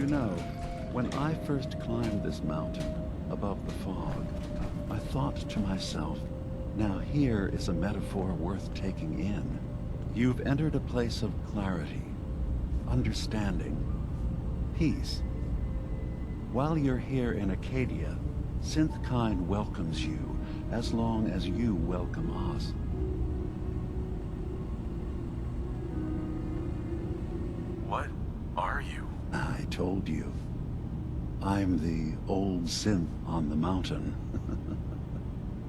You know, when I first climbed this mountain above the fog, I thought to myself, now here is a metaphor worth taking in. You've entered a place of clarity, understanding, peace. While you're here in Acadia, synthkind welcomes you as long as you welcome us. What are you? I told you. I'm the old synth on the mountain.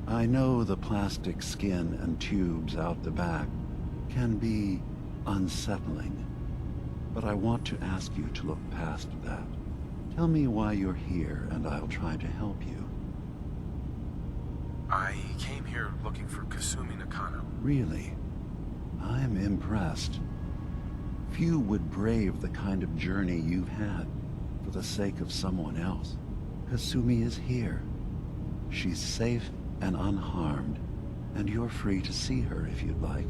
I know the plastic skin and tubes out the back can be unsettling, but I want to ask you to look past that. Tell me why you're here, and I'll try to help you. I came here looking for Kasumi Nakano. Really? I'm impressed. Few would brave the kind of journey you've had for the sake of someone else. Kasumi is here. She's safe and unharmed, and you're free to see her if you'd like.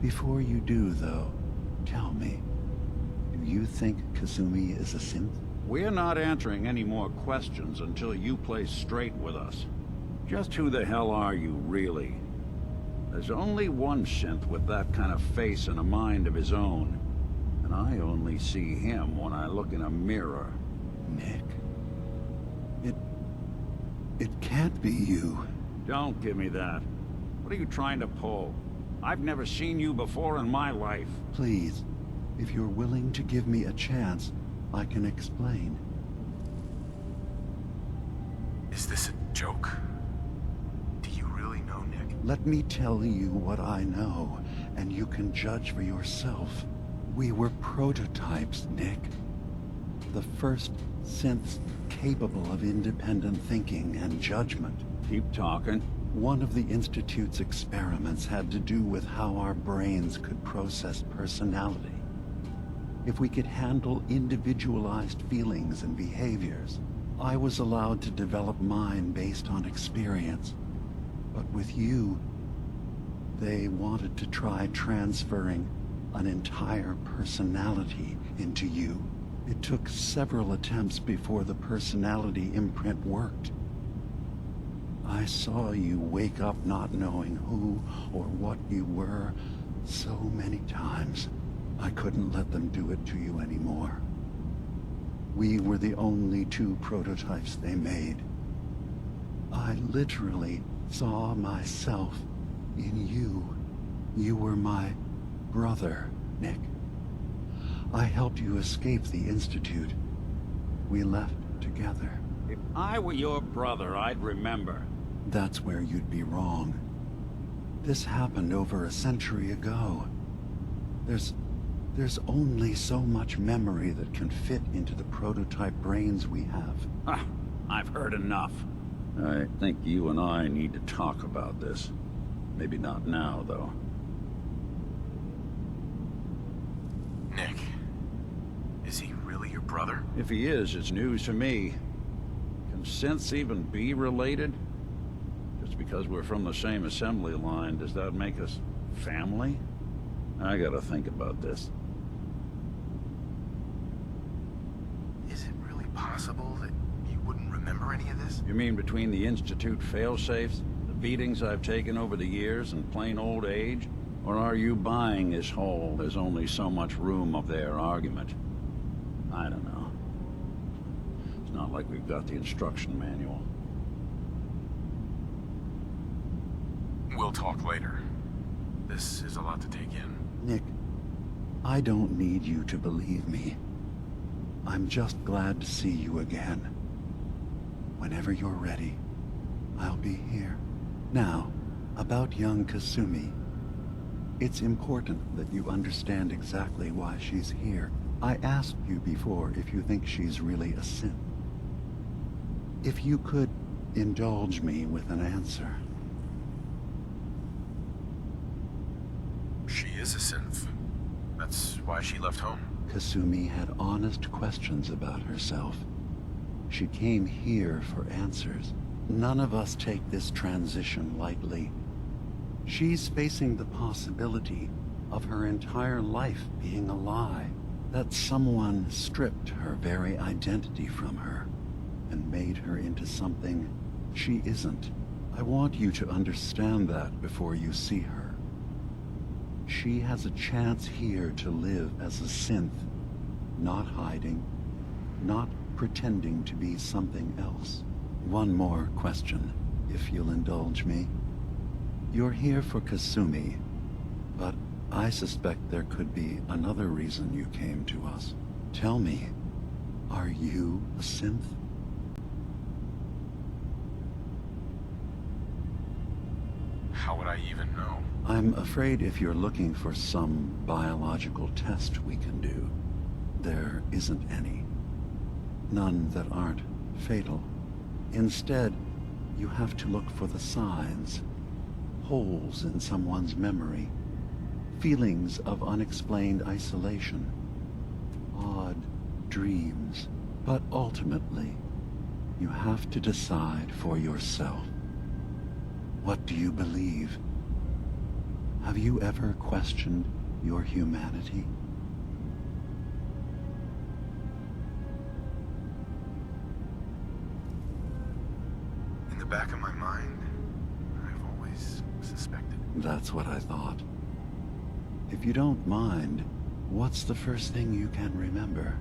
Before you do, though, tell me, do you think Kasumi is a synth? We're not answering any more questions until you play straight with us. Just who the hell are you, really? There's only one synth with that kind of face and a mind of his own. And I only see him when I look in a mirror. Nick, it can't be you. Don't give me that. What are you trying to pull? I've never seen you before in my life. Please, if you're willing to give me a chance, I can explain. Is this a joke? Do you really know, Nick? Let me tell you what I know, and you can judge for yourself. We were prototypes, Nick. The first synths capable of independent thinking and judgment. Keep talking. One of the Institute's experiments had to do with how our brains could process personality. If we could handle individualized feelings and behaviors, I was allowed to develop mine based on experience. But with you, they wanted to try transferring an entire personality into you. It took several attempts before the personality imprint worked. I saw you wake up not knowing who or what you were so many times. I couldn't let them do it to you anymore. We were the only two prototypes they made. I literally saw myself in you. You were my brother, Nick. I helped you escape the Institute. We left together. If I were your brother, I'd remember. That's where you'd be wrong. This happened over a century ago. There's only so much memory that can fit into the prototype brains we have. Ah, I've heard enough. I think you and I need to talk about this. Maybe not now, though. Nick, is he really your brother? If he is, it's news to me. Can synths even be related? Just because we're from the same assembly line, does that make us family? I gotta think about this. Is it really possible that you wouldn't remember any of this? You mean between the Institute failsafes, the beatings I've taken over the years, and plain old age? Or are you buying this whole there's only so much room of their argument? I don't know. It's not like we've got the instruction manual. We'll talk later. This is a lot to take in. Nick, I don't need you to believe me. I'm just glad to see you again. Whenever you're ready, I'll be here. Now, about young Kasumi. It's important that you understand exactly why she's here. I asked you before if you think she's really a synth. If you could indulge me with an answer. She is a synth. That's why she left home. Kasumi had honest questions about herself. She came here for answers. None of us take this transition lightly. She's facing the possibility of her entire life being a lie. That someone stripped her very identity from her and made her into something she isn't. I want you to understand that before you see her. She has a chance here to live as a synth, not hiding, not pretending to be something else. One more question, if you'll indulge me. You're here for Kasumi, but I suspect there could be another reason you came to us. Tell me, are you a synth? How would I even know? I'm afraid if you're looking for some biological test we can do, there isn't any. None that aren't fatal. Instead, you have to look for the signs, holes in someone's memory, feelings of unexplained isolation, odd dreams. But ultimately, you have to decide for yourself. What do you believe? Have you ever questioned your humanity? In the back of my mind, I've always suspected. That's what I thought. If you don't mind, what's the first thing you can remember?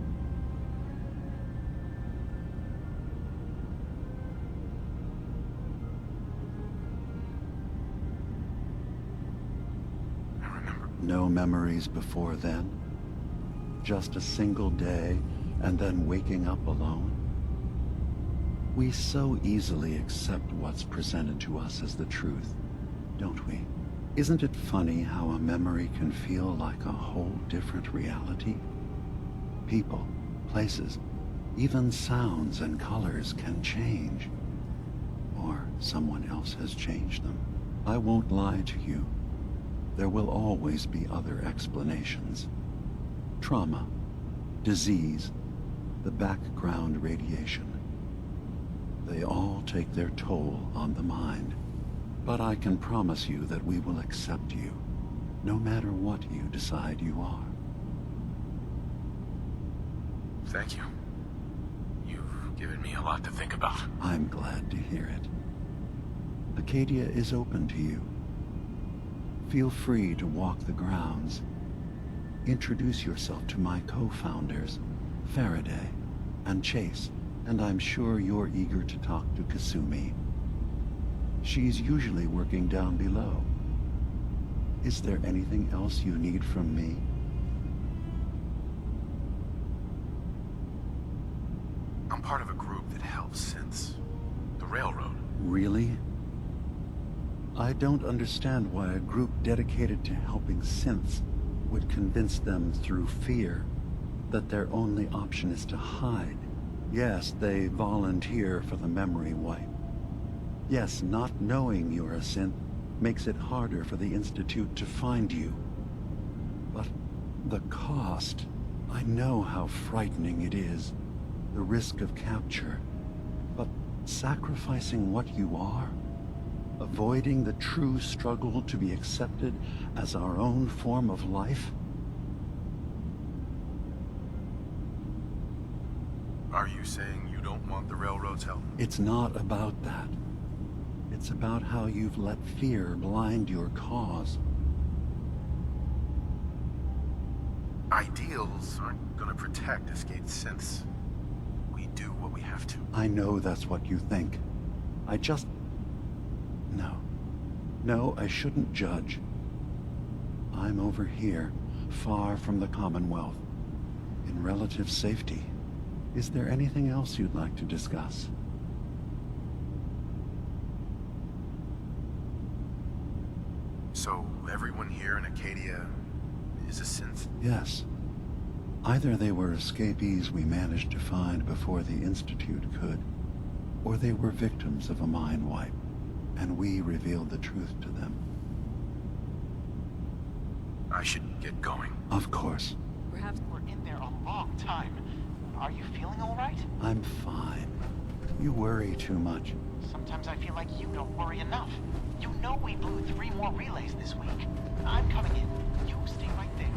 No memories before then? Just a single day, and then waking up alone? We so easily accept what's presented to us as the truth, don't we? Isn't it funny how a memory can feel like a whole different reality? People, places, even sounds and colors can change. Or someone else has changed them. I won't lie to you. There will always be other explanations. Trauma, disease, the background radiation. They all take their toll on the mind. But I can promise you that we will accept you, no matter what you decide you are. Thank you. You've given me a lot to think about. I'm glad to hear it. Acadia is open to you. Feel free to walk the grounds. Introduce yourself to my co-founders, Faraday and Chase, and I'm sure you're eager to talk to Kasumi. She's usually working down below. Is there anything else you need from me? I'm part of a group that helps synths. The Railroad. Really? I don't understand why a group dedicated to helping synths would convince them through fear that their only option is to hide. Yes, they volunteer for the memory wipe. Yes, not knowing you're a synth makes it harder for the Institute to find you. But the cost, I know how frightening it is. The risk of capture. But sacrificing what you are? Avoiding the true struggle to be accepted as our own form of life? Are you saying you don't want the Railroad's help? It's not about that. It's about how you've let fear blind your cause. Ideals aren't gonna protect escaped synths. We do what we have to. I know that's what you think. I just... No, I shouldn't judge. I'm over here, far from the Commonwealth, in relative safety. Is there anything else you'd like to discuss? So, everyone here in Acadia is a synth? Yes. Either they were escapees we managed to find before the Institute could, or they were victims of a mind wipe, and we revealed the truth to them. I should get going. Of course. Perhaps we're in there a long time. Are you feeling all right? I'm fine. You worry too much. Sometimes I feel like you don't worry enough. You know we blew 3 more relays this week. I'm coming in. You stay right there.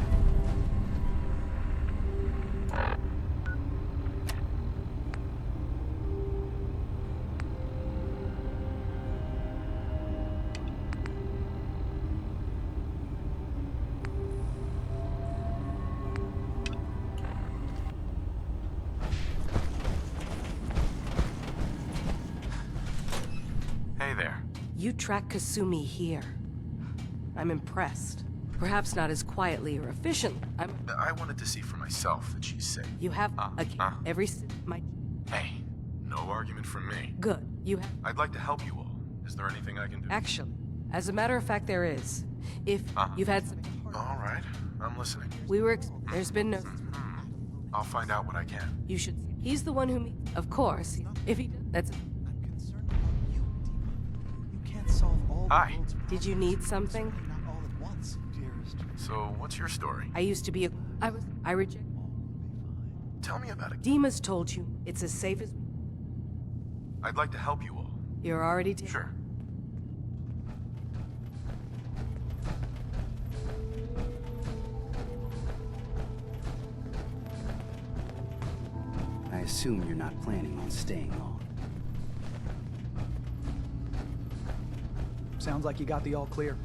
Hey there. You track Kasumi here. I'm impressed. Perhaps not as quietly or efficiently. I wanted to see for myself that she's safe. You have every my Hey, no argument from me. good. You have I'd like to help you all. Is there anything I can do? actually. As a matter of fact, there is. If you've had some, All right, I'm listening. there's been no. I'll find out what I can. You should. He's the one who. Of course, if he. That's. I'm concerned about you, Dima. You can't solve all the Hi. world's Did you need something? not all at once, dearest. So, what's your story? I used to be a. I reject. Tell me about it. Dima's told you it's as safe as. I'd like to help you all. You're already. Sure. I assume you're not planning on staying long. Sounds like you got the all clear.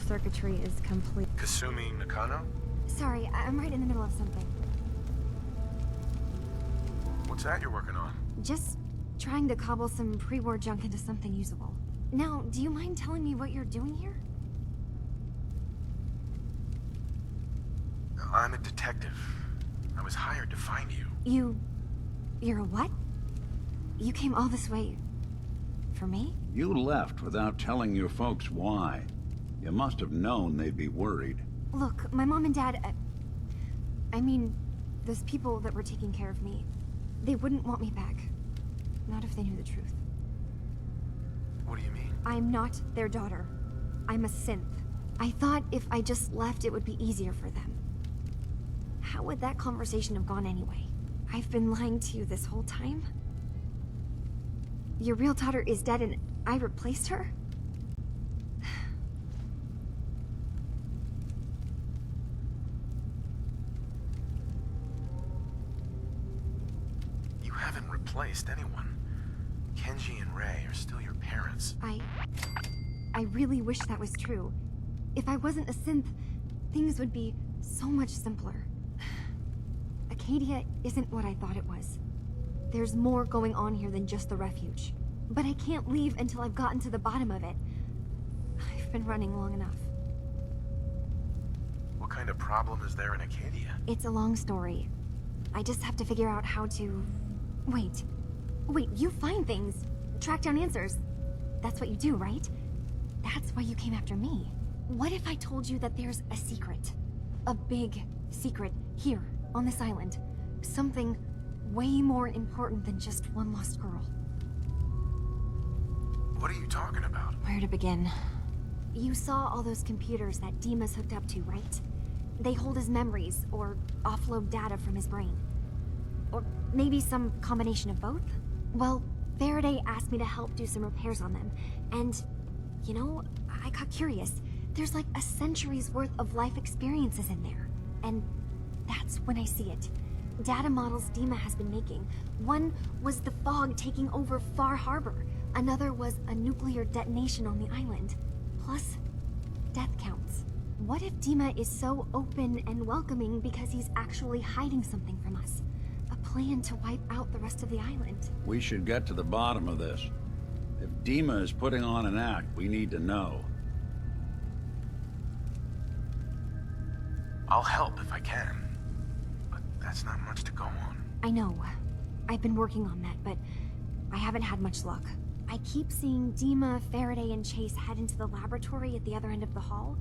Circuitry is complete. Kasumi Nakano? Sorry, I'm right in the middle of something. What's that you're working on? Just trying to cobble some pre-war junk into something usable. Now, do you mind telling me what you're doing here? I'm a detective. I was hired to find you. You're a what? You came all this way... for me? You left without telling your folks why. You must have known they'd be worried. Look, my mom and dad... I mean, those people that were taking care of me, they wouldn't want me back. Not if they knew the truth. What do you mean? I'm not their daughter. I'm a synth. I thought if I just left, it would be easier for them. How would that conversation have gone anyway? I've been lying to you this whole time? Your real daughter is dead and I replaced her? You haven't replaced anyone. Kenji and Ray are still your parents. I really wish that was true. If I wasn't a synth, things would be so much simpler. Acadia isn't what I thought it was. There's more going on here than just the refuge. But I can't leave until I've gotten to the bottom of it. I've been running long enough. What kind of problem is there in Acadia? It's a long story. I just have to figure out how to... Wait, you find things. Track down answers. That's what you do, right? That's why you came after me. What if I told you that there's a secret? A big secret here, on this island. Something way more important than just one lost girl. What are you talking about? Where to begin? You saw all those computers that Dima's hooked up to, right? They hold his memories, or offload data from his brain. Or maybe some combination of both? Well, Faraday asked me to help do some repairs on them, and, you know, I got curious. There's like a century's worth of life experiences in there, and that's when I see it. Data models Dima has been making. One was the fog taking over Far Harbor. Another was a nuclear detonation on the island. Plus, death counts. What if Dima is so open and welcoming because he's actually hiding something from us? A plan to wipe out the rest of the island. We should get to the bottom of this. If Dima is putting on an act, we need to know. I'll help if I can. But that's not much to go on. I know. I've been working on that, but I haven't had much luck. I keep seeing Dima, Faraday, and Chase head into the laboratory at the other end of the hall.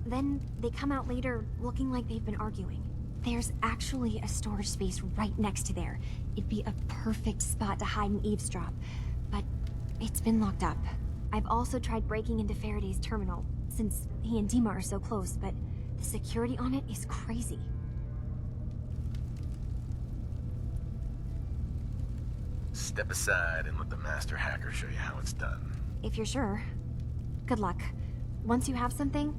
Then they come out later looking like they've been arguing. There's actually a storage space right next to there. It'd be a perfect spot to hide and eavesdrop, but it's been locked up. I've also tried breaking into Faraday's terminal, since he and Dima are so close, but the security on it is crazy. Step aside and let the master hacker show you how it's done. If you're sure. Good luck. Once you have something,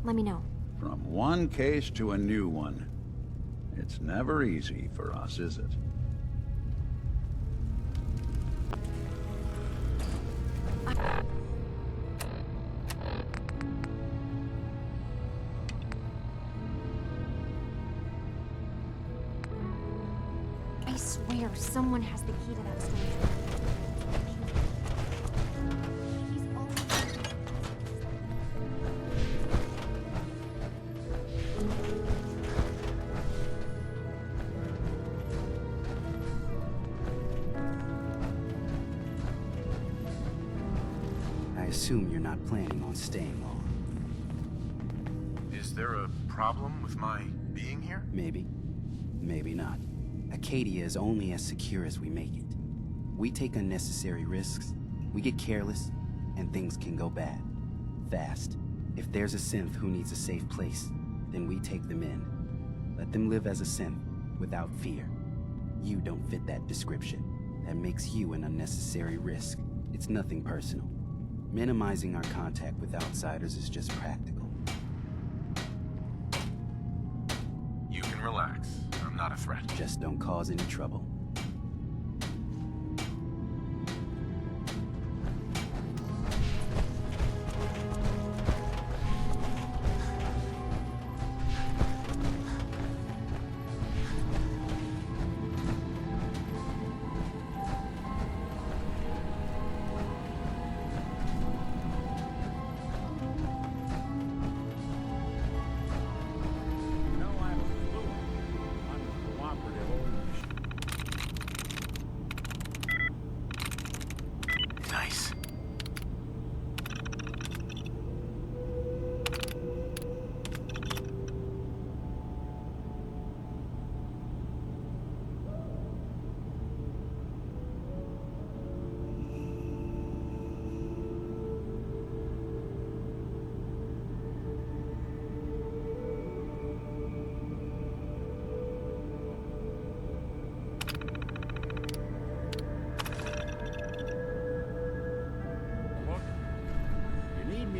let me know. From one case to a new one. It's never easy for us, is it? I swear someone has the key to that storage room. He's always... I assume you're not planning on staying long. Is there a problem with my being here? Maybe. Maybe not. Acadia is only as secure as we make it. We take unnecessary risks, we get careless, and things can go bad. Fast. If there's a synth who needs a safe place, then we take them in. Let them live as a synth, without fear. You don't fit that description. That makes you an unnecessary risk. It's nothing personal. Minimizing our contact with outsiders is just practical. You can relax. I'm not a threat. Just don't cause any trouble. Nice.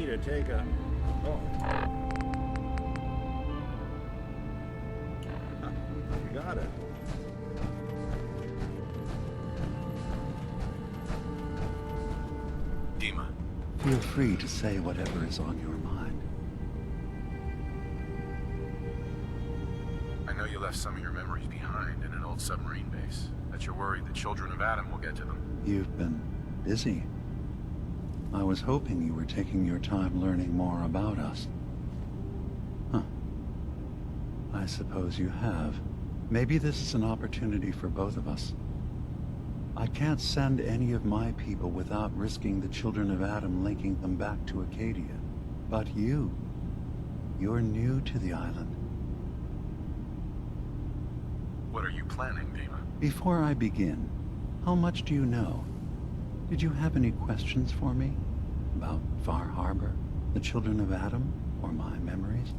To take a... Oh. You got it. Dima. Feel free to say whatever is on your mind. I know you left some of your memories behind in an old submarine base. That you're worried the children of Adam will get to them. You've been busy. I was hoping you were taking your time learning more about us. Huh. I suppose you have. Maybe this is an opportunity for both of us. I can't send any of my people without risking the children of Adam linking them back to Acadia. But you're new to the island. What are you planning, Dima? Before I begin, how much do you know? Did you have any questions for me? About Far Harbor, the children of Adam, or my memories?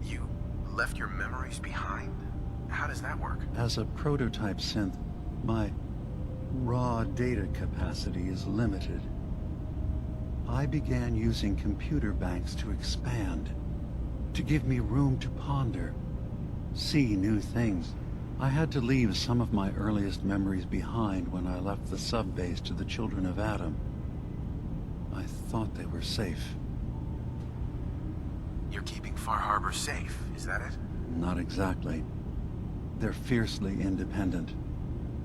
You left your memories behind? How does that work? As a prototype synth, my raw data capacity is limited. I began using computer banks to expand, to give me room to ponder, see new things. I had to leave some of my earliest memories behind when I left the sub-base to the children of Adam. I thought they were safe. You're keeping Far Harbor safe, is that it? Not exactly. They're fiercely independent.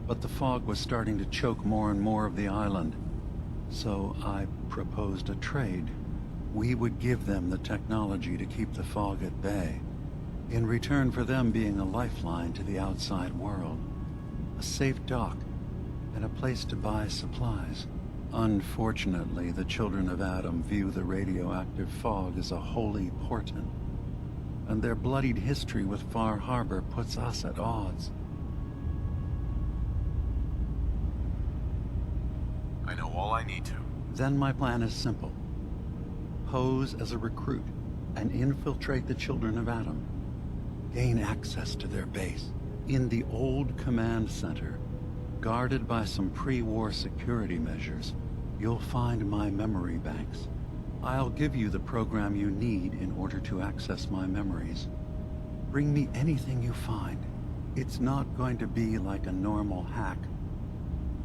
But the fog was starting to choke more and more of the island. So I proposed a trade. We would give them the technology to keep the fog at bay, in return for them being a lifeline to the outside world. A safe dock, and a place to buy supplies. Unfortunately, the children of Adam view the radioactive fog as a holy portent, and their bloodied history with Far Harbor puts us at odds. I know all I need to. Then my plan is simple. Pose as a recruit and infiltrate the children of Adam. Gain access to their base. In the old command center, guarded by some pre-war security measures, you'll find my memory banks. I'll give you the program you need in order to access my memories. Bring me anything you find. It's not going to be like a normal hack.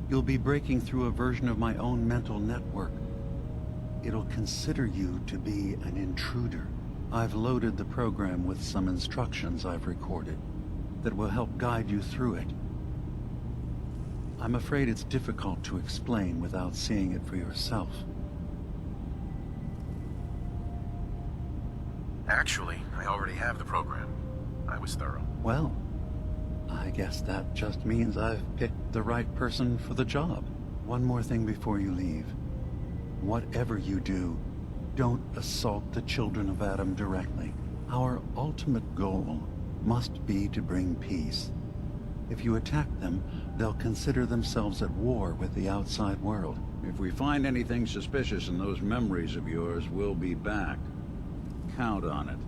You'll be breaking through a version of my own mental network. It'll consider you to be an intruder. I've loaded the program with some instructions I've recorded that will help guide you through it. I'm afraid it's difficult to explain without seeing it for yourself. Actually, I already have the program. I was thorough. Well, I guess that just means I've picked the right person for the job. One more thing before you leave. Whatever you do, don't assault the children of Adam directly. Our ultimate goal must be to bring peace. If you attack them, they'll consider themselves at war with the outside world. If we find anything suspicious in those memories of yours, we'll be back. Count on it.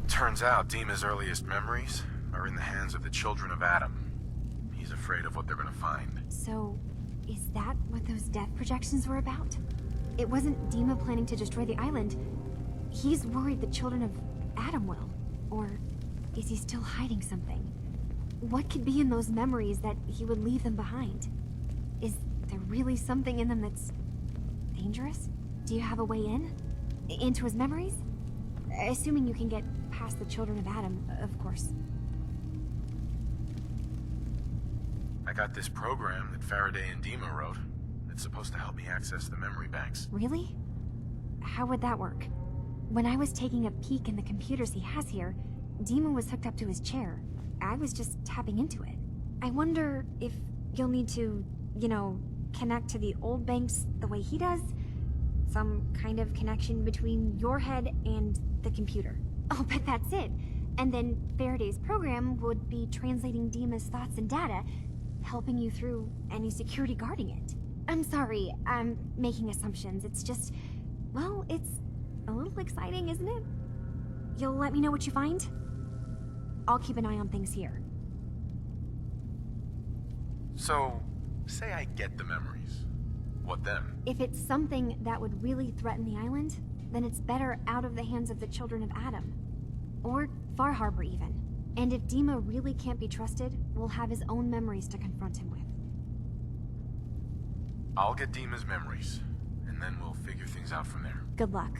Turns out Dima's earliest memories are in the hands of the children of Adam. He's afraid of what they're gonna find. So, is that what those death projections were about? It wasn't Dima planning to destroy the island. He's worried the children of Adam will. Or is he still hiding something? What could be in those memories that he would leave them behind? Is there really something in them that's dangerous? Do you have a way in? Into his memories? Assuming you can get past the children of Adam, of course. I got this program that Faraday and Dima wrote. It's supposed to help me access the memory banks. Really? How would that work? When I was taking a peek in the computers he has here, Dima was hooked up to his chair. I was just tapping into it. I wonder if you'll need to, connect to the old banks the way he does? Some kind of connection between your head and the computer. Oh, but that's it. And then Faraday's program would be translating Dima's thoughts and data, helping you through any security guarding it. I'm sorry, I'm making assumptions. It's just, well, it's a little exciting, isn't it? You'll let me know what you find? I'll keep an eye on things here. So, say I get the memories. What then? If it's something that would really threaten the island, then it's better out of the hands of the children of Adam. Or Far Harbor, even. And if Dima really can't be trusted, we'll have his own memories to confront him with. I'll get Dima's memories, and then we'll figure things out from there. Good luck.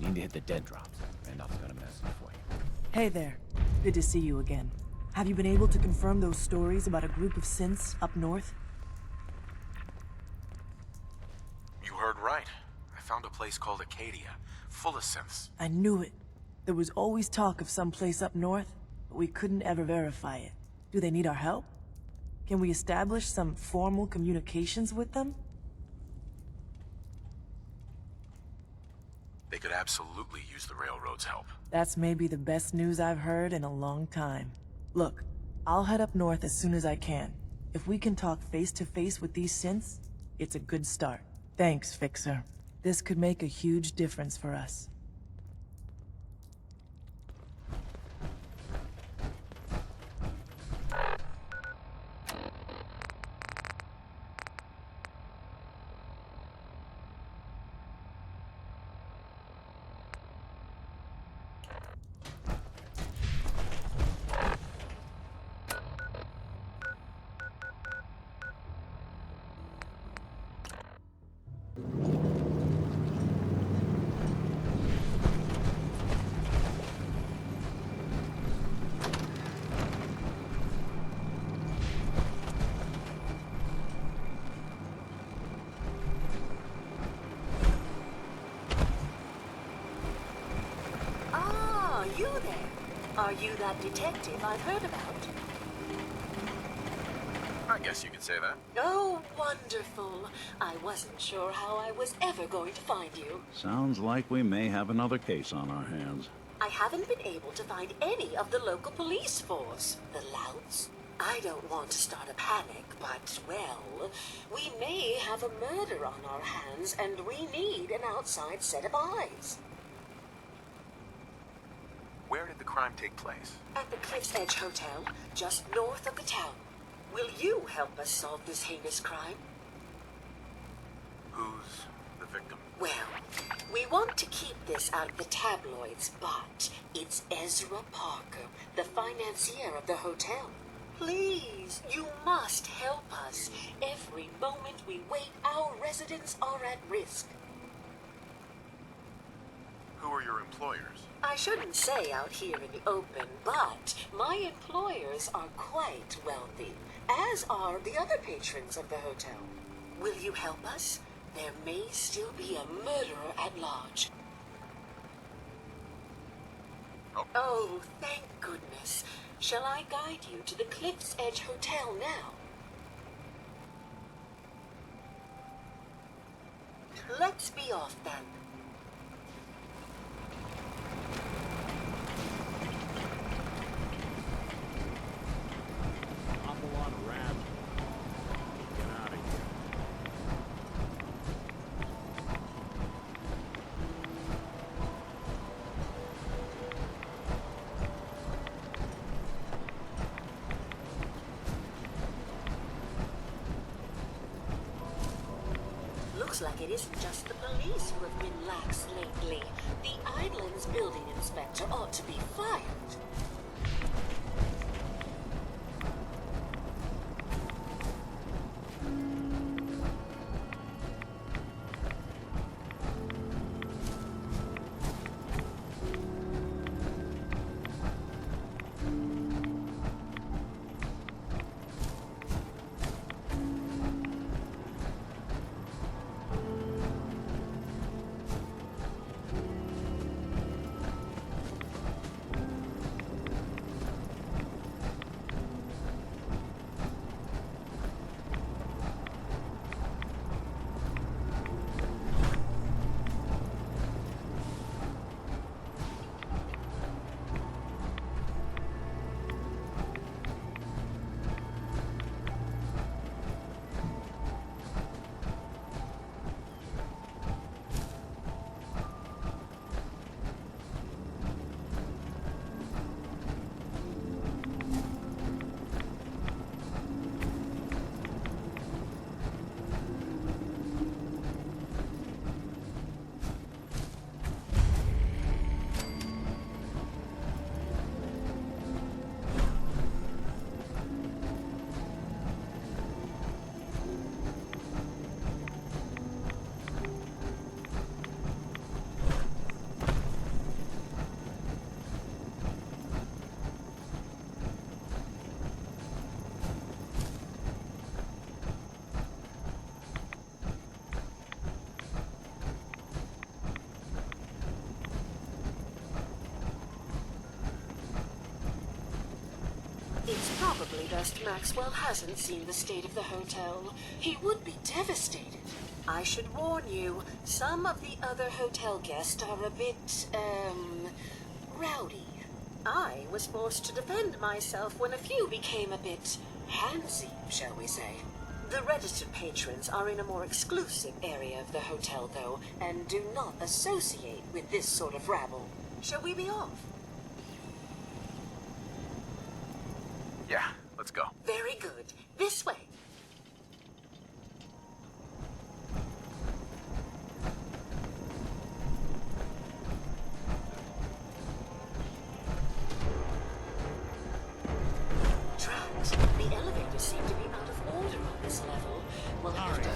Need to hit the dead drops. Randolph's got a message for you. Hey there. Good to see you again. Have you been able to confirm those stories about a group of synths up north? You heard right. I found a place called Acadia, full of synths. I knew it. There was always talk of some place up north, but we couldn't ever verify it. Do they need our help? Can we establish some formal communications with them? They could absolutely use the railroad's help. That's maybe the best news I've heard in a long time. Look, I'll head up north as soon as I can. If we can talk face to face with these synths, it's a good start. Thanks, Fixer. This could make a huge difference for us. You there? Are you that detective I've heard about? I guess you could say that. Oh, wonderful. I wasn't sure how I was ever going to find you. Sounds like we may have another case on our hands. I haven't been able to find any of the local police force. The louts. I don't want to start a panic, but, well, we may have a murder on our hands, and we need an outside set of eyes. Where did the crime take place? At the Cliff's Edge Hotel, just north of the town. Will you help us solve this heinous crime? Who's the victim? Well, we want to keep this out of the tabloids, but it's Ezra Parker, the financier of the hotel. Please, you must help us. Every moment we wait, our residents are at risk. Who are your employers? I shouldn't say out here in the open, but my employers are quite wealthy, as are the other patrons of the hotel. Will you help us? There may still be a murderer at large. Oh, thank goodness. Shall I guide you to the Cliff's Edge Hotel now? Let's be off then. Looks like it isn't just the police who have been lax lately. The island's building inspector ought to be fired. It's probably best Maxwell hasn't seen the state of the hotel. He would be devastated. I should warn you, some of the other hotel guests are a bit, rowdy. I was forced to defend myself when a few became a bit handsy, shall we say. The registered patrons are in a more exclusive area of the hotel, though, and do not associate with this sort of rabble. Shall we be off? Yeah, let's go. Very good. This way. Drat, the elevators seem to be out of order on this level. We'll have to...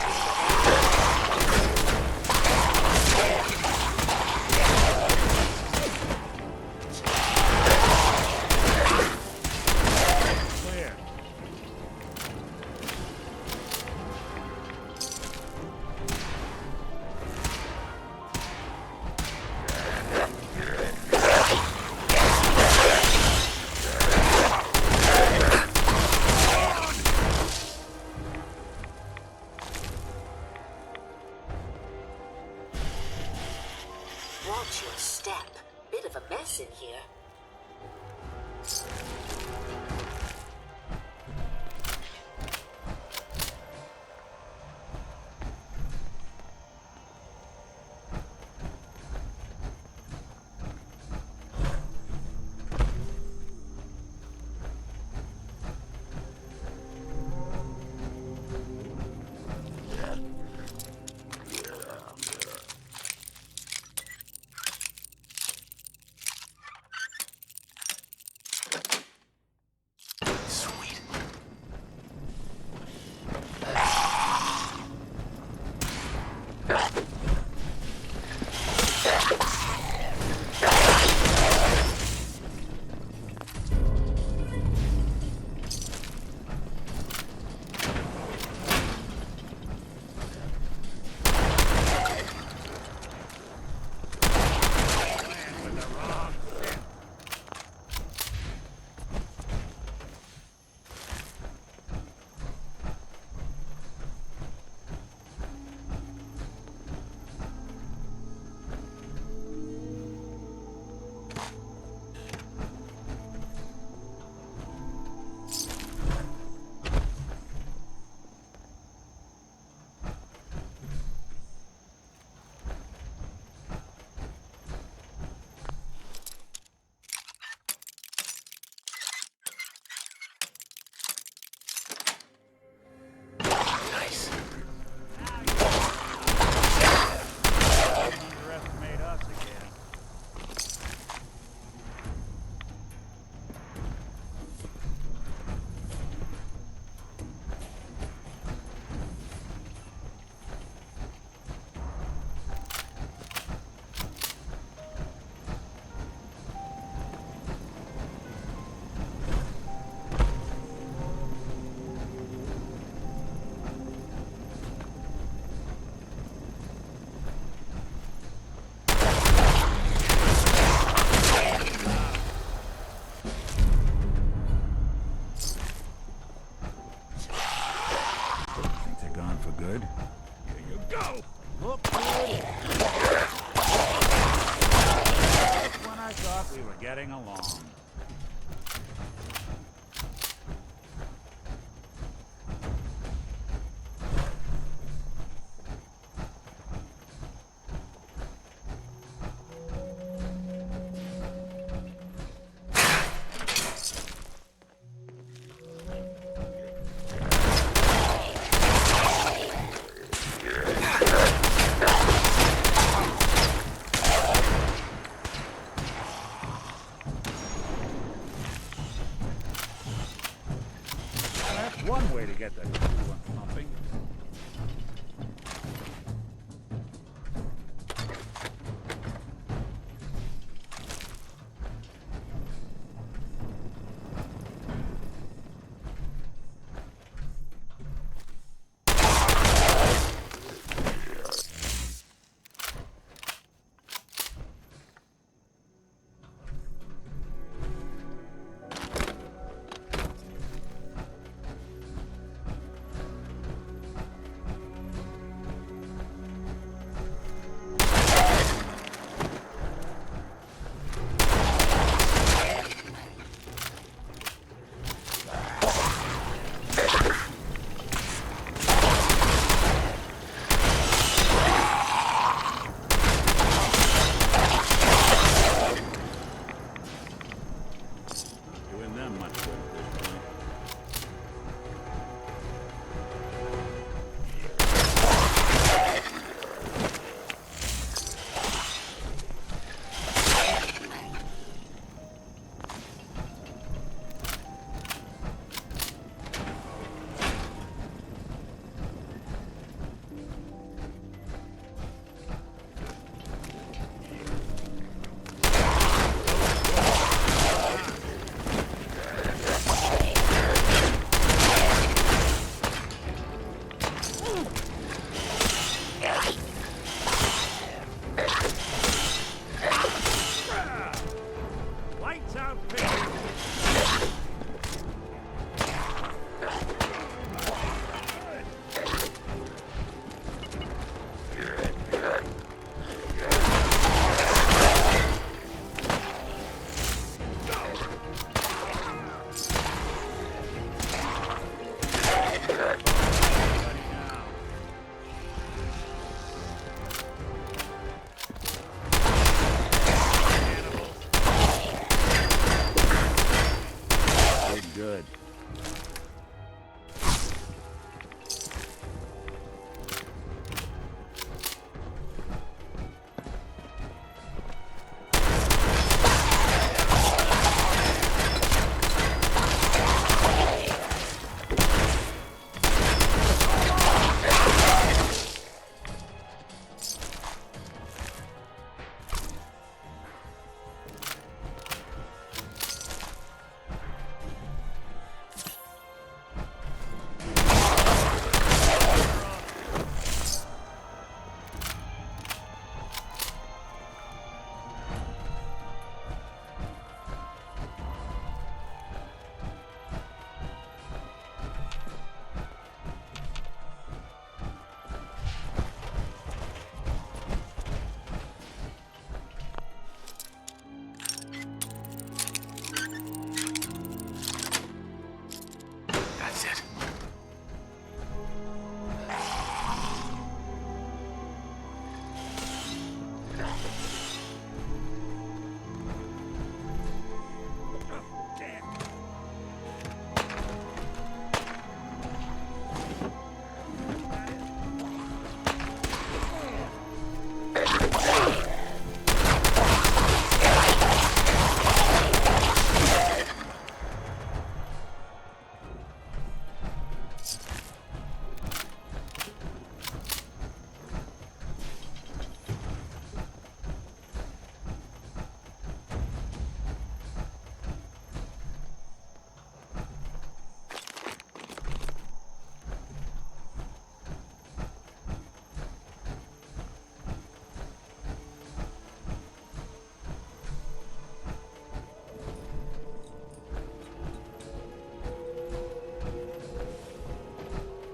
Watch your step. Bit of a mess in here. Getting along. One way to get that coolant pumping. doing them much good at this point. Good.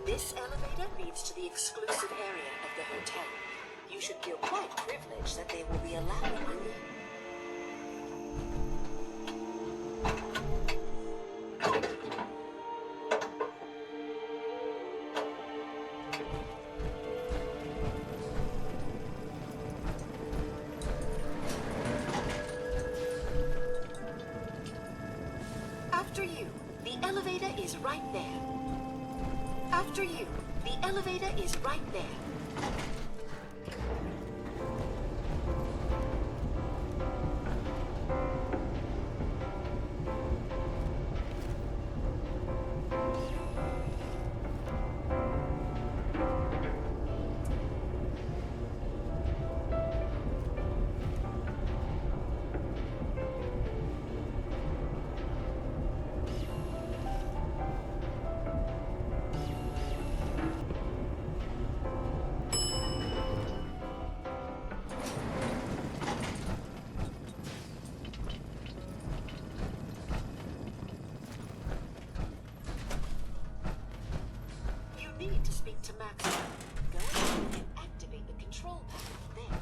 This elevator leads to the exclusive area of the hotel. You should feel quite privileged that they will be allowing you in. After you, the elevator is right there. After you, the elevator is right there. Need to speak to Maxwell. Go ahead and activate the control panel there.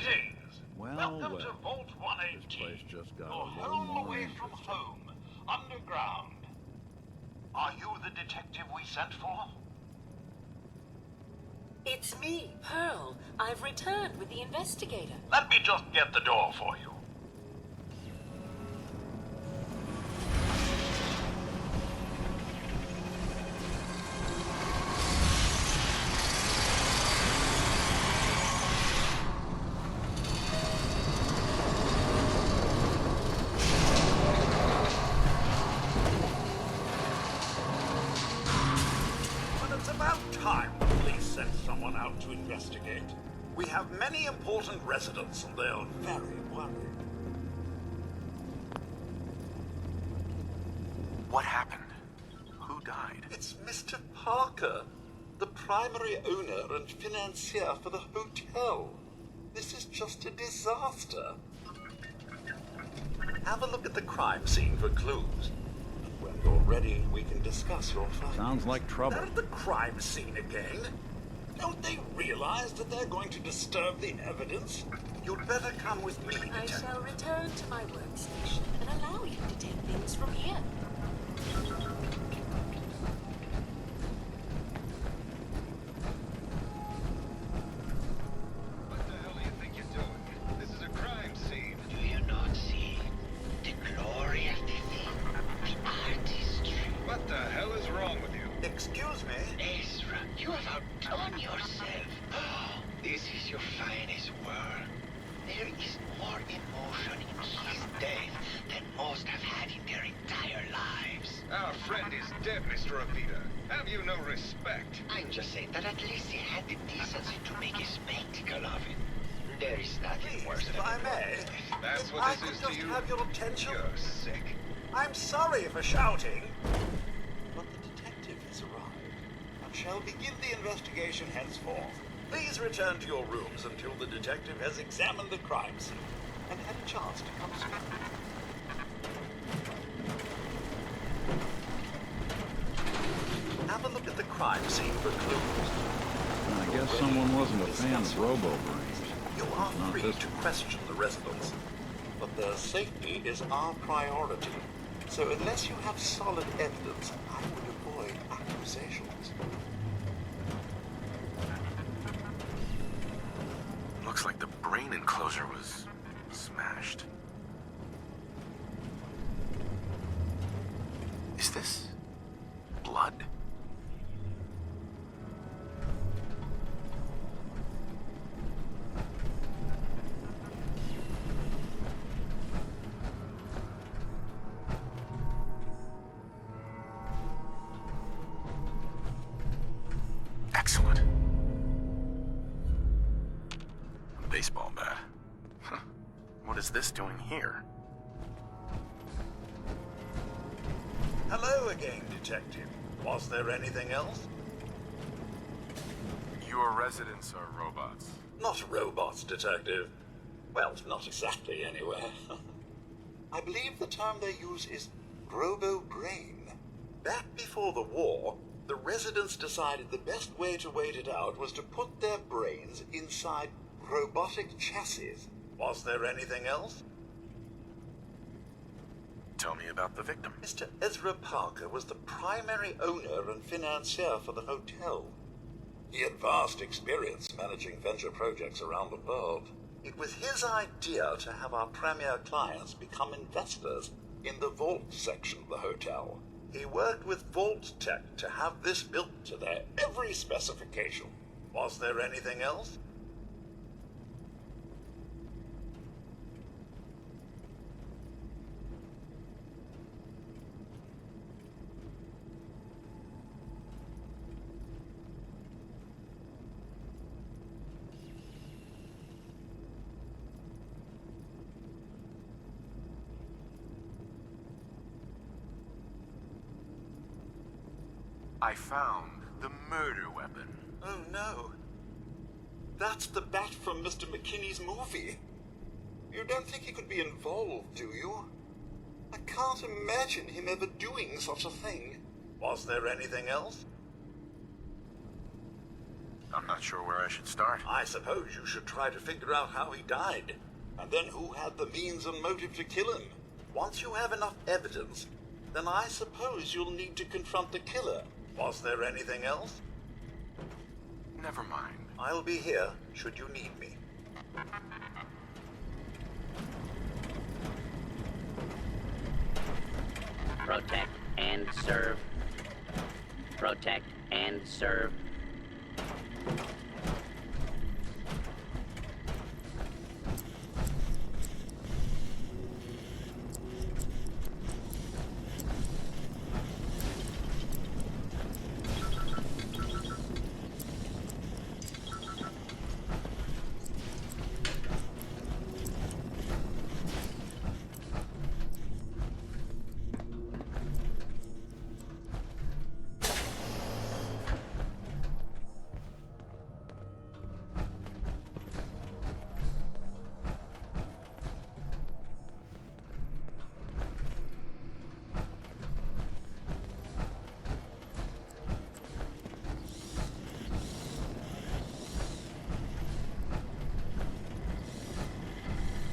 Greetings! Well, Welcome to well. Vault This place 118. just got Your a little home more away from interesting. home. Underground. Are you the detective we sent for? It's me, Pearl. I've returned with the investigator. Let me just get the door for you. But it's about time the police sent someone out to investigate. We have many important residents and they're very worried. What happened? Who died? It's Mr. Parker, the primary owner and financier for the hotel. This is just a disaster. Have a look at the crime scene for clues. When you're ready, we can discuss your findings. Sounds like trouble. They're at the crime scene again. Don't they realize that they're going to disturb the evidence? You'd better come with me, I Detective. shall return to my workstation and allow you to take things from here. What the hell do you think you're doing? This is a crime scene. Do you not see the glory of the thing? The artistry. What the hell is wrong with you? Excuse me? Ezra, you have outdone yourself. This is your finest work. There is more emotion in his death than most have had in their entire lives. Our friend is dead, Mr. Avita. Have you no respect? I'm just saying that at least he had the decency to make a spectacle of it. There is nothing worse If than I may, That's if what I this could is just to you? have your attention. You're sick. I'm sorry for shouting, but the detective has arrived and shall begin the investigation henceforth. Please return to your rooms until the detective has examined the crime scene and had a chance to consult. Have a look at the crime scene for clues. I guess someone wasn't a fan of robo-brains. You are Not free this to one. question the residents, but their safety is our priority. So unless you have solid evidence, I would avoid accusations. Looks like the brain enclosure was smashed. Is this blood? Excellent. A baseball bat. Huh. What is this doing here? Hello again, Detective. Was there anything else? Your residents are robots. Not robots, Detective. Well, not exactly, anyway. I believe the term they use is robo-brain. Back before the war, the residents decided the best way to wait it out was to put their brains inside robotic chassis. Was there anything else? Tell me about the victim. Mr. Ezra Parker was the primary owner and financier for the hotel. He had vast experience managing venture projects around the world. It was his idea to have our premier clients become investors in the Vault section of the hotel. He worked with Vault-Tec to have this built to their every specification. Was there anything else? I found the murder weapon. Oh no. That's the bat from Mr. McKinney's movie. You don't think he could be involved, do you? I can't imagine him ever doing such a thing. Was there anything else? I'm not sure where I should start. I suppose you should try to figure out how he died, and then who had the means and motive to kill him. Once you have enough evidence, then I suppose you'll need to confront the killer. Was there anything else? Never mind. I'll be here, should you need me. Protect and serve. Protect and serve.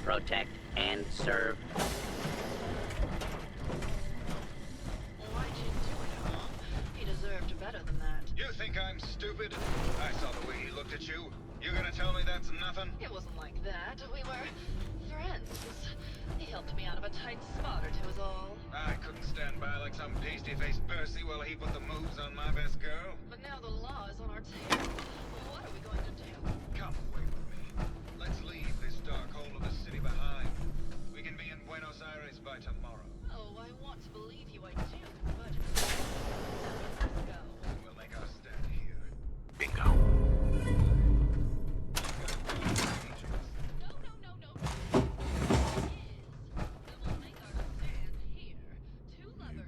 Protect and serve. Why'd you do it, Mom? He deserved better than that. You think I'm stupid? I saw the way he looked at you. You gonna tell me that's nothing? It wasn't like that. We were friends. He helped me out of a tight spot or two is all. I couldn't stand by like some pasty-faced Percy while he put the moves on my best girl. But now the law is on our tail. What are we going to do? Come away with me. Let's leave this dark hole of the city behind. We can be in Buenos Aires by tomorrow. Oh, I want to believe you, I do. But let's go. We'll make our stand here. Bingo.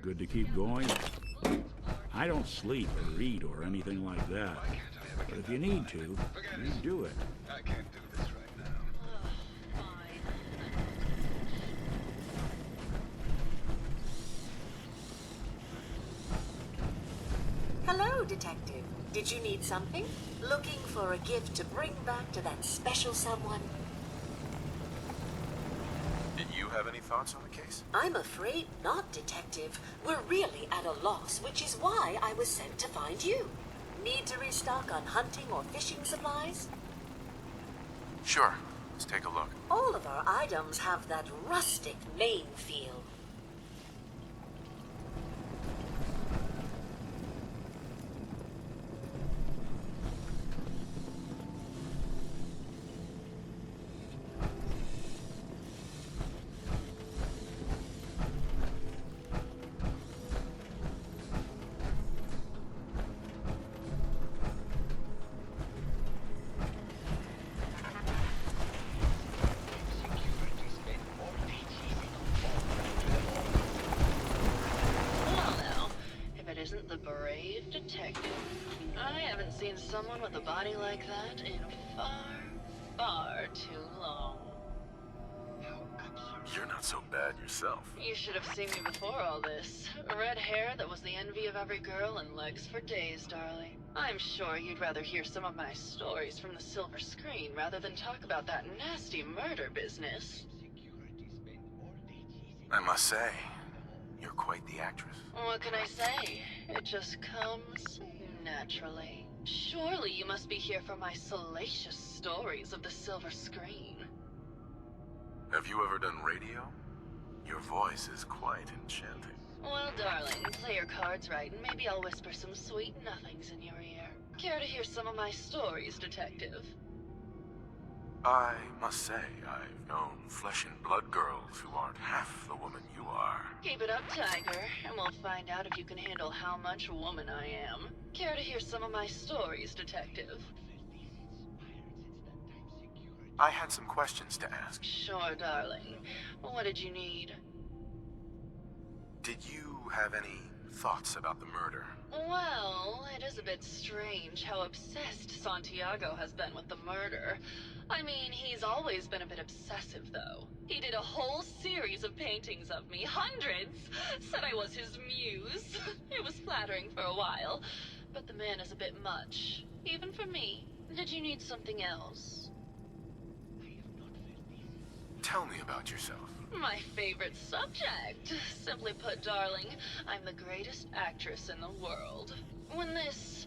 Good to keep going? I don't sleep or eat or anything like that. But if you need to, you do it. I can't do this right now. Hello, Detective. Did you need something? Looking for a gift to bring back to that special someone? Did you have any thoughts on the case? I'm afraid not, Detective. We're really at a loss, which is why I was sent to find you. Need to restock on hunting or fishing supplies? Sure. Let's take a look. All of our items have that rustic Maine feel. The brave detective. I haven't seen someone with a body like that in far too long. You're not so bad yourself. You should have seen me before all this. Red hair that was the envy of every girl and legs for days, darling. I'm sure you'd rather hear some of my stories from the silver screen rather than talk about that nasty murder business. I must say, you're quite the actress. What can I say? It just comes naturally. Surely you must be here for my salacious stories of the silver screen. Have you ever done radio? Your voice is quite enchanting. Well, darling, play your cards right, and maybe I'll whisper some sweet nothings in your ear. Care to hear some of my stories, Detective? I must say, I've known flesh and blood girls who aren't half the woman you are. Keep it up, Tiger, and we'll find out if you can handle how much woman I am. Care to hear some of my stories, Detective? I had some questions to ask. Sure, darling. What did you need? Did you have any thoughts about the murder? Well, it is a bit strange how obsessed Santiago has been with the murder. I mean, he's always been a bit obsessive, though. He did a whole series of paintings of me, hundreds, said I was his muse. It was flattering for a while, but the man is a bit much. Even for me. Did you need something else? Tell me about yourself. My favorite subject. Simply put, darling, I'm the greatest actress in the world. When this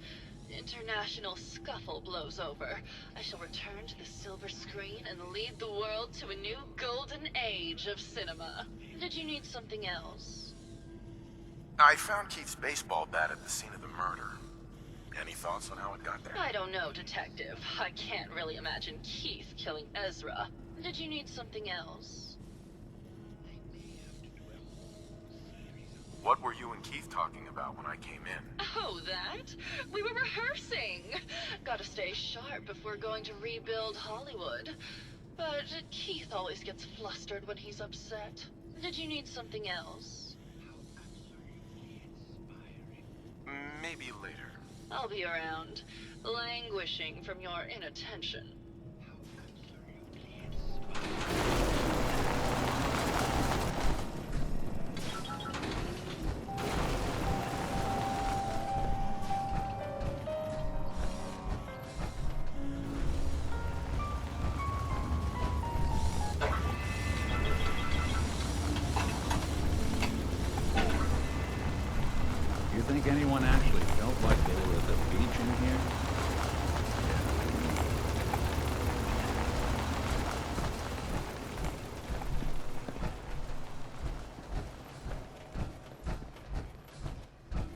international scuffle blows over, I shall return to the silver screen and lead the world to a new golden age of cinema. Did you need something else? I found Keith's baseball bat at the scene of the murder. Any thoughts on how it got there? I don't know, Detective. I can't really imagine Keith killing Ezra. Did you need something else? What were you and Keith talking about when I came in? Oh, that? We were rehearsing. Gotta stay sharp if we're going to rebuild Hollywood. But Keith always gets flustered when he's upset. Did you need something else? Maybe later. I'll be around, languishing from your inattention. You think anyone actually felt like they were at the beach in here?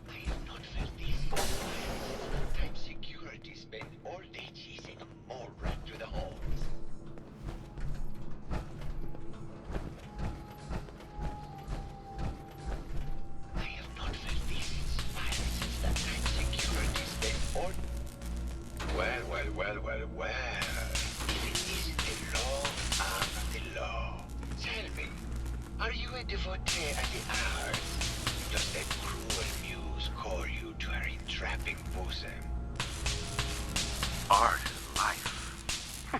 I have not felt this. Time security spent all day chasing a mole rat through the halls. I have not felt this inspired since that time security spent all... Well. It is the long arm of the law. Tell me, are you a devotee of the arts? Does that cruel muse call you to her entrapping bosom? Art is life.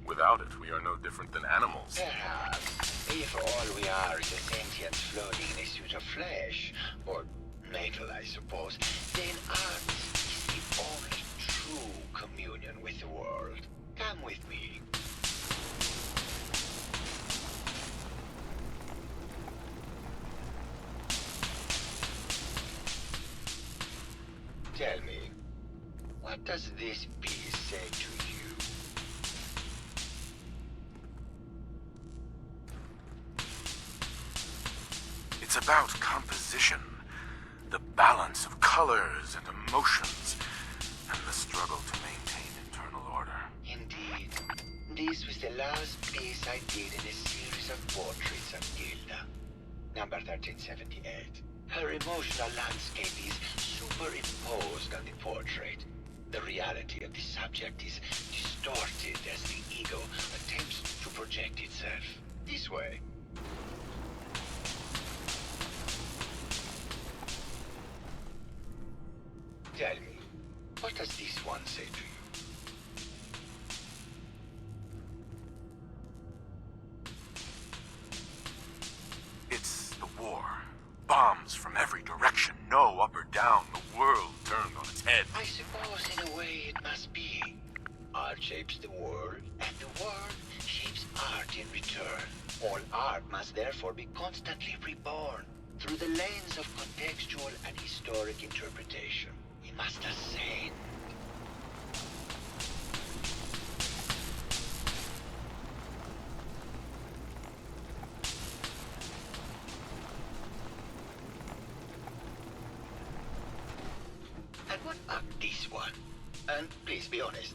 Without it, we are no different than animals. Perhaps, if all we are is a sentient floating in a suit of flesh, or metal, I suppose, then art is the only true communion with the world. Come with me. Tell me, what does this piece say to you? It's about composition, the balance of colors and emotions, and the struggle to maintain internal order. Indeed. This was the last piece I did in a series of portraits of Gilda. Number 1378. Her emotional landscape is superimposed on the portrait. The reality of the subject is distorted as the ego attempts to project itself. This way. Tell me, what does this one say to you? It's the war. Bombs from every direction, no up or down, the world turned on its head. I suppose in a way it must be. Art shapes the world, and the world shapes art in return. All art must therefore be constantly reborn through the lens of contextual and historic interpretation. It must ascend. And what about this one? And please be honest,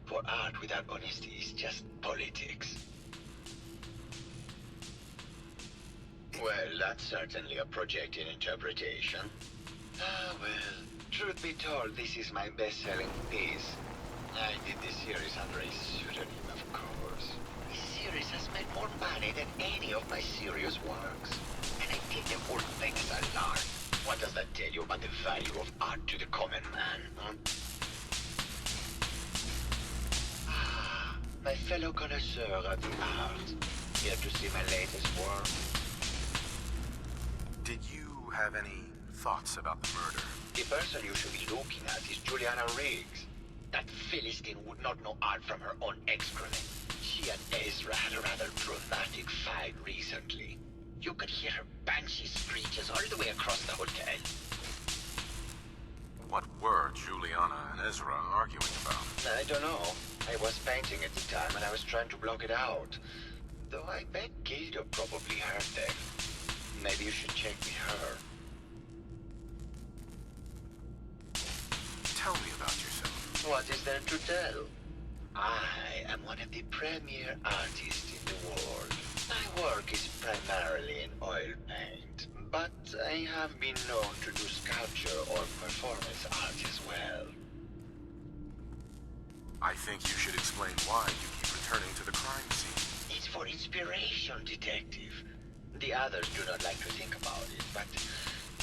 for art without honesty is just politics. Well, that's certainly a projected interpretation. Ah, well, truth be told, this is my best-selling piece. I did this series under a pseudonym, of course. This series has made more money than any of my serious works. And I did the whole thing as a lark. What does that tell you about the value of art to the common man, huh? Ah, my fellow connoisseur of the art. Here to see my latest work? Did you have any thoughts about the murder? The person you should be looking at is Juliana Riggs. That Philistine would not know art from her own excrement. She and Ezra had a rather dramatic fight recently. You could hear her banshee screeches all the way across the hotel. What were Juliana and Ezra arguing about? I don't know. I was painting at the time and I was trying to block it out. Though I bet Gilda probably heard them. Maybe you should check with her. Tell me about yourself. What is there to tell? I am one of the premier artists in the world. My work is primarily in oil paint, but I have been known to do sculpture or performance art as well. I think you should explain why you keep returning to the crime scene. It's for inspiration, detective. The others do not like to think about it, but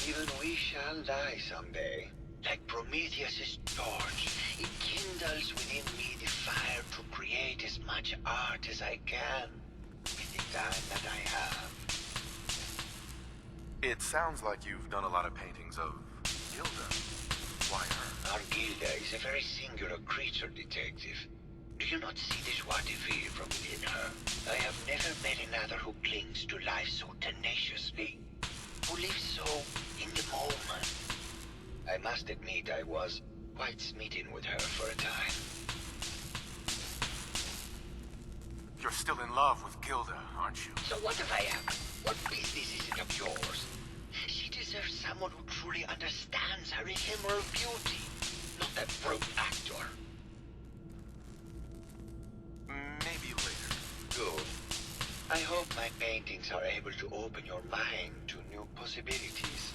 even we shall die someday. Like Prometheus's torch, it kindles within me the fire to create as much art as I can with the time that I have. It sounds like you've done a lot of paintings of Gilda. Why her? Our Gilda is a very singular creature, detective. Do you not see the joie de vivre from within her? I have never met another who clings to life so tenaciously, who lives so in the moment. I must admit I was quite smitten with her for a time. You're still in love with Gilda, aren't you? So what if I am? What business is it of yours? She deserves someone who truly understands her ephemeral beauty, not that broke actor. Maybe later. Good. I hope my paintings are able to open your mind to new possibilities.